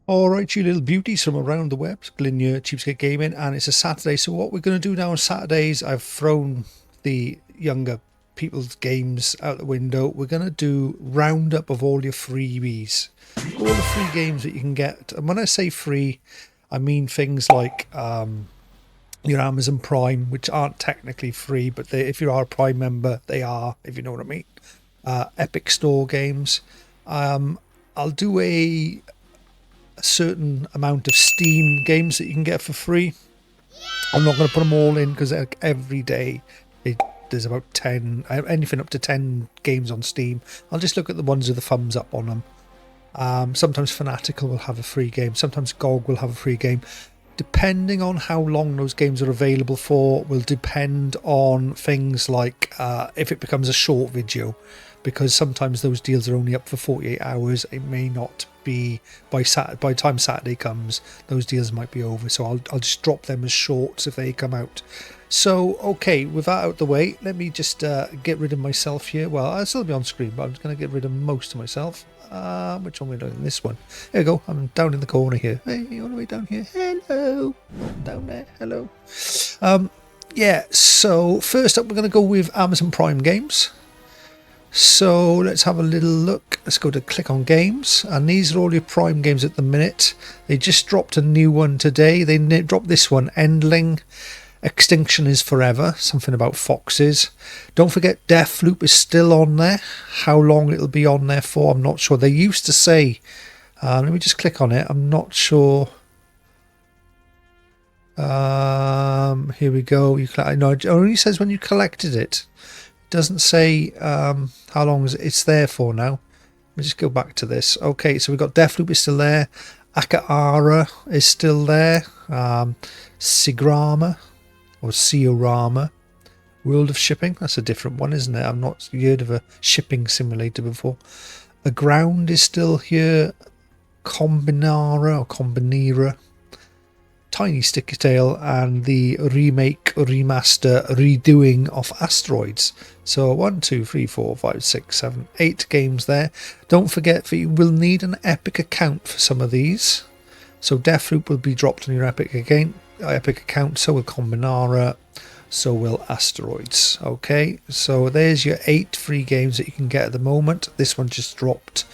Alright, you little beauties from around the web, Glyn here, CheapSkate Gaming, and it's a Saturday, so what we're going to do now on Saturdays, I've thrown the younger people's games out the window. We're going to do roundup of all your freebies, all the free games that you can get. And when I say free, I mean things like your Amazon Prime, which aren't technically free, but if you are a Prime member, they are, if you know what I mean. Epic Store games. I'll do a certain amount of Steam games that you can get for free. I'm not going to put them all in because every day there's about 10, anything up to 10 games on Steam. I'll just look at the ones with the thumbs up on them. Sometimes Fanatical will have a free game, sometimes GOG will have a free game. Depending on how long those games are available for will depend on things like if it becomes a short video, because sometimes those deals are only up for 48 hours. It may not be by the time Saturday comes, those deals might be over, so I'll just drop them as shorts if they come out. So okay, with that out the way, let me just get rid of myself here. Well, I'll still be on screen, but I'm just going to get rid of most of myself. Which one are we doing? This one. There we go. I'm down in the corner here. Hey, all the way down here. Hello. Down there. Hello. Yeah, so first up we're going to go with Amazon Prime games. So let's have a little look. Let's go to click on games, and these are all your Prime games at the minute. They just dropped a new one today. They dropped this one, Endling. Extinction is Forever, something about foxes. Don't forget Deathloop is still on there. How long it'll be on there for, I'm not sure. They used to say, let me just click on it, I'm not sure. Here we go. No, it only says when you collected it. It doesn't say how long it's there for now. Let me just go back to this. Okay, so we've got Deathloop is still there. Akahara is still there. Sigrama or Siorama. World of Shipping, that's a different one, isn't it? I've not heard of a shipping simulator before. Aground is still here. Combinara or Combinera. Tiny Sticky Tail, and the remake, remaster, redoing of Asteroids. So 1, 2, 3, 4, 5, 6, 7, 8 games there. Don't forget that you will need an Epic account for some of these. So Deathloop will be dropped on your Epic account, so will Combinara, so will Asteroids. Okay, so there's your 8 free games that you can get at the moment. This one just dropped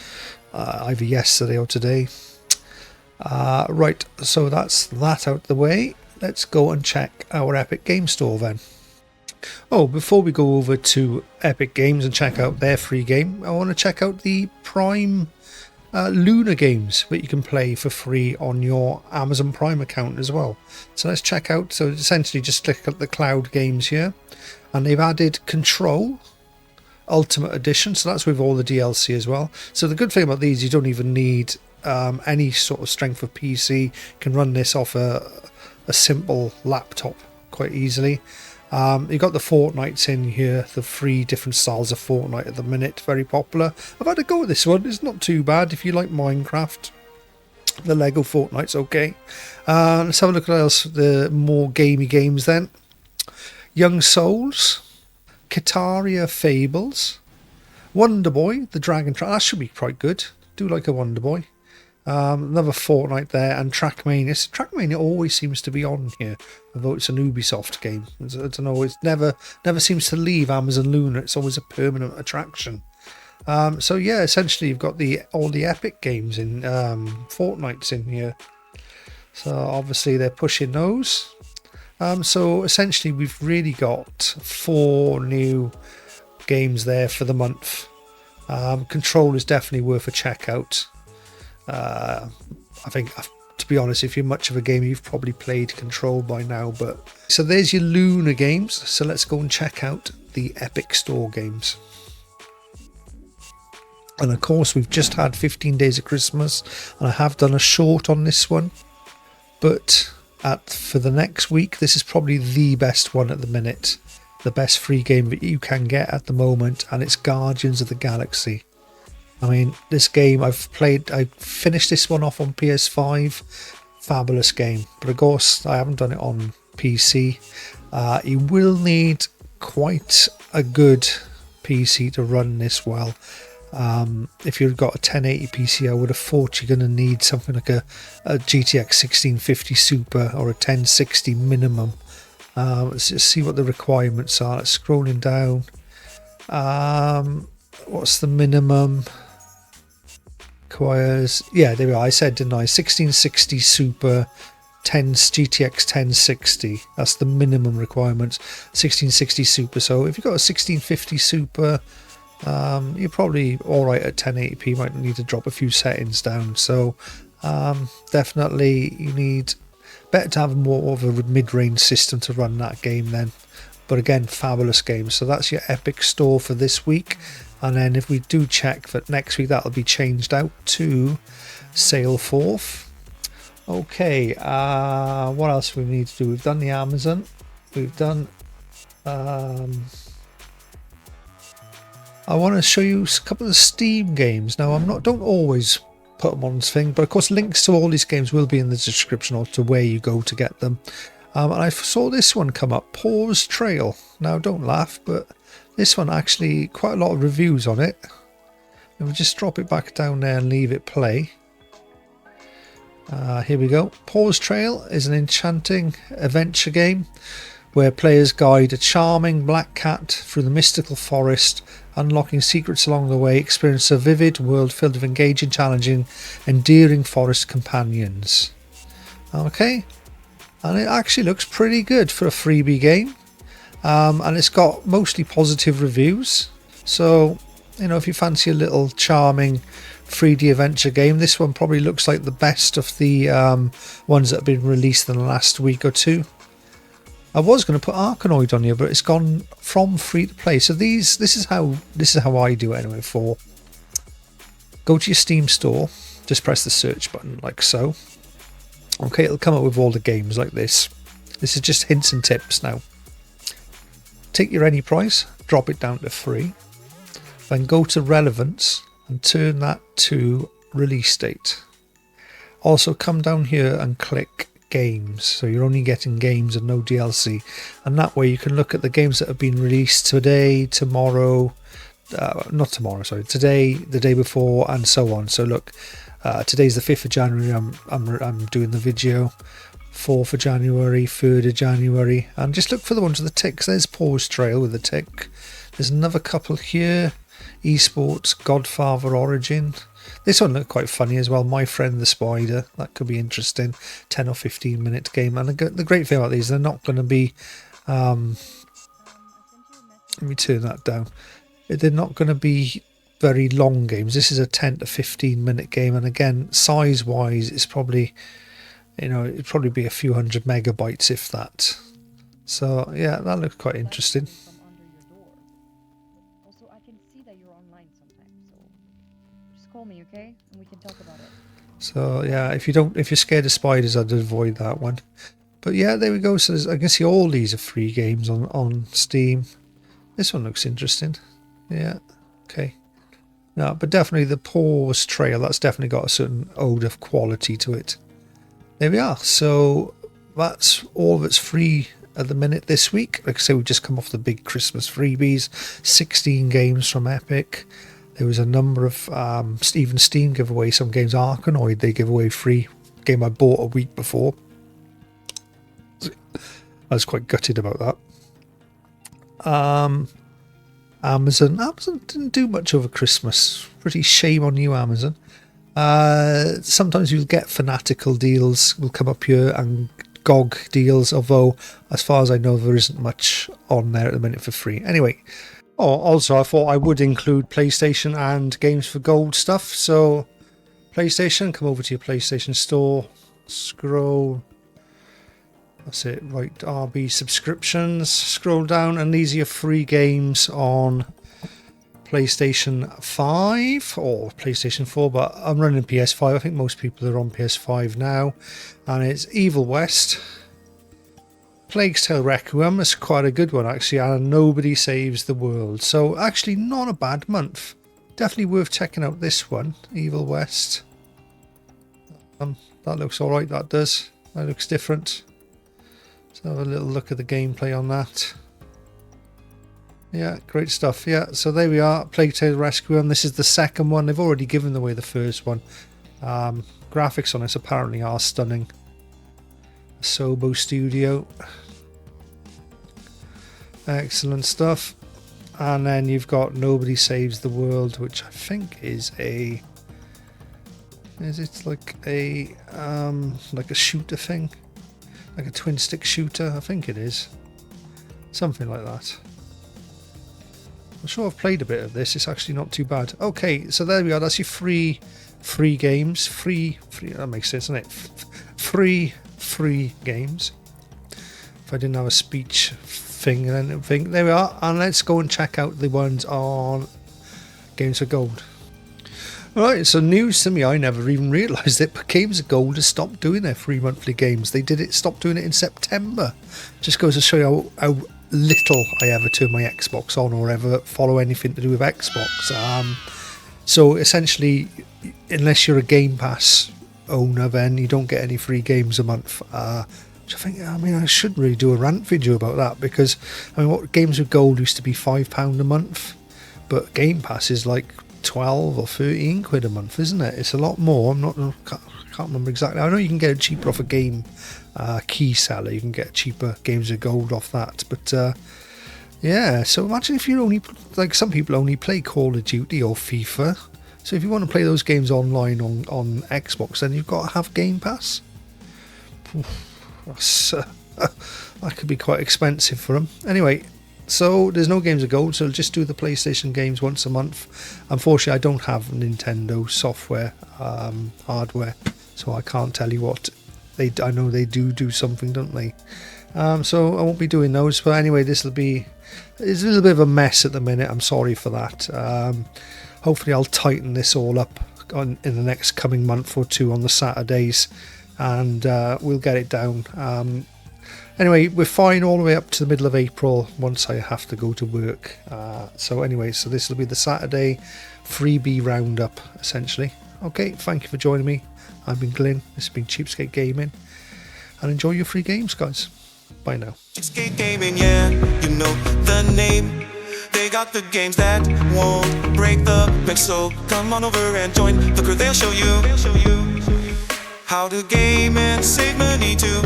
either yesterday or today. Right, so that's that out the way. Let's go and check our Epic Game Store then. Oh, before we go over to Epic Games and check out their free game, I want to check out the Prime Luna games that you can play for free on your Amazon Prime account as well. So let's check out. So essentially just click at the cloud games here, and they've added Control Ultimate Edition, so that's with all the DLC as well. So the good thing about these, you don't even need any sort of strength of PC. You can run this off a simple laptop quite easily. You've got the Fortnites in here, the 3 different styles of Fortnite at the minute, very popular. I've had a go at this one, it's not too bad if you like Minecraft. The Lego Fortnite's okay. Let's have a look at else, the more gamey games then. Young Souls, Kitaria Fables, Wonder Boy, the Dragon Track, that should be quite good. Do like a Wonder Boy. Another Fortnite there, and Trackmania. Trackmania always seems to be on here, although it's an Ubisoft game. I don't know, it never seems to leave Amazon Luna. It's always a permanent attraction. So yeah, essentially you've got all the Epic games in Fortnite's in here. So obviously they're pushing those. So essentially we've really got 4 new games there for the month. Control is definitely worth a check out. I think, to be honest, if you're much of a gamer, you've probably played Control by now. But so there's your Luna games. So let's go and check out the Epic Store games. And of course, we've just had 15 Days of Christmas, and I have done a short on this one. But for the next week, this is probably the best one at the minute. The best free game that you can get at the moment, and it's Guardians of the Galaxy. I mean, this game I finished this one off on PS5, fabulous game. But of course, I haven't done it on PC. You will need quite a good PC to run this well. If you've got a 1080 PC, I would have thought you're going to need something like a GTX 1650 Super or a 1060 minimum. Let's just see what the requirements are. Let's scrolling down. What's the minimum? Requires, yeah, there we are. I said, didn't I? 1660 Super, GTX 1060. That's the minimum requirements. 1660 Super. So if you've got a 1650 Super, you're probably all right at 1080p. Might need to drop a few settings down. So definitely you need better to have more of a mid-range system to run that game then. But again, fabulous game. So that's your Epic Store for this week. And then if we do check that next week, that'll be changed out to Sale 4th. Okay, what else we need to do? We've done the Amazon. We've done... I want to show you a couple of Steam games. Now, don't always put them on this thing, but of course links to all these games will be in the description or to where you go to get them. And I saw this one come up, Pause Trail. Now, don't laugh, but this one actually quite a lot of reviews on it. And we'll just drop it back down there and leave it play. Here we go. Pause Trail is an enchanting adventure game where players guide a charming black cat through the mystical forest, unlocking secrets along the way. Experience a vivid world filled with engaging, challenging, endearing forest companions. Okay, and it actually looks pretty good for a freebie game, and it's got mostly positive reviews. So, you know, if you fancy a little charming 3D adventure game, this one probably looks like the best of the ones that have been released in the last week or two. I was going to put Arkanoid on here, but it's gone from free to play. So this is how I do it anyway. Go to your Steam store, just press the search button like so. Okay, it'll come up with all the games like this. This is just hints and tips now. Take your any price, drop it down to free, then go to relevance and turn that to release date. Also come down here and click games, so you're only getting games and no DLC, and that way you can look at the games that have been released today, tomorrow, not tomorrow, sorry, today, the day before, and so on. So look, today's the 5th of January, I'm doing the video, 4th of January, 3rd of January, and just look for the ones with the ticks. There's Pause Trail with a tick. There's another couple here, Esports, Godfather Origin. This one looked quite funny as well, My Friend the Spider. That could be interesting. 10 or 15 minute game. And the great thing about these, they're not going to be... let me turn that down. They're not going to be very long games. This is a 10 to 15 minute game. And again, size wise, it's probably, you know, it'd probably be a few hundred megabytes if that. So yeah, that looks quite interesting. Call me, okay? And we can talk about it. So yeah, if you're scared of spiders, I'd avoid that one. But yeah, there we go. So I can see all these are free games on Steam. This one looks interesting. Yeah, okay. No, but definitely the Pause Trail, that's definitely got a certain ode of quality to it. There we are. So that's all that's free at the minute this week. Like I say, we've just come off the big Christmas freebies. 16 games from Epic. There was a number of even Steam give away some games. Arkanoid, they give away free game I bought a week before. I was quite gutted about that. Amazon didn't do much over Christmas. Pretty shame on you, Amazon. Sometimes you'll get fanatical deals will come up here and GOG deals, although as far as I know there isn't much on there at the minute for free. Anyway. Oh, also, I thought I would include PlayStation and Games for Gold stuff. So, PlayStation, come over to your PlayStation Store, scroll, that's it, right, RB subscriptions, scroll down, and these are your free games on PlayStation 5 or PlayStation 4, but I'm running PS5. I think most people are on PS5 now, and it's Evil West, Plague's Tale Requiem is quite a good one actually, and Nobody Saves the World. So actually not a bad month. Definitely worth checking out this one, Evil West. That looks alright, that does. That looks different. Let's have a little look at the gameplay on that. Yeah, great stuff. Yeah, so there we are, Plague Tale Rescue, and this is the second one. They've already given away the first one. Graphics on this apparently are stunning. Sobo Studio. Excellent stuff. And then you've got Nobody Saves the World, which I think is a... Is it like a shooter thing? Like a twin stick shooter? I think it is. Something like that. I'm sure I've played a bit of this. It's actually not too bad. Okay, so there we are. That's your free games. Free. That makes sense, doesn't it? Free games. If I didn't have a speech thing and anything. There we are. And let's go and check out the ones on Games for Gold. Alright, so news to me, I never even realised it, but Games of Gold has stopped doing their free monthly games. They stopped doing it in September. Just goes to show you how little I ever turn my Xbox on or ever follow anything to do with Xbox. So essentially, unless you're a Game Pass owner, then you don't get any free games a month. Which I should really do a rant video about that, because what Games of Gold used to be £5 a month, but Game Pass is like 12 or 13 quid a month, isn't it? It's a lot more. I can't remember exactly. I know you can get it cheaper off a game key seller. You can get cheaper Games of Gold off that, but yeah, so imagine if you only, like, some people only play Call of Duty or FIFA, so if you want to play those games online on Xbox, then you've got to have Game Pass. That could be quite expensive for them. Anyway, so there's no Games of Gold, so I'll just do the PlayStation games once a month. Unfortunately, I don't have Nintendo software, hardware, so I can't tell you what I know they do something, don't they? So I won't be doing those. But anyway, it's a little bit of a mess at the minute. I'm sorry for that. Hopefully, I'll tighten this all up in the next coming month or two on the Saturdays, and we'll get it down. Anyway, we're fine all the way up to the middle of April once I have to go to work. So this will be the Saturday Freebie Roundup, essentially. Okay, thank you for joining me. I've been Glyn, this has been CheapSkate Gaming, and enjoy your free games, guys. Bye now. CheapSkate Gaming, yeah, you know the name. They got the games that won't break the bank, so come on over and join the crew. They'll show you how to game and save money too.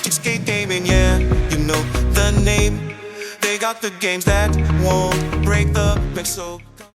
CheapSkate Gaming, yeah, you know the name. They got the games that won't break the bank, so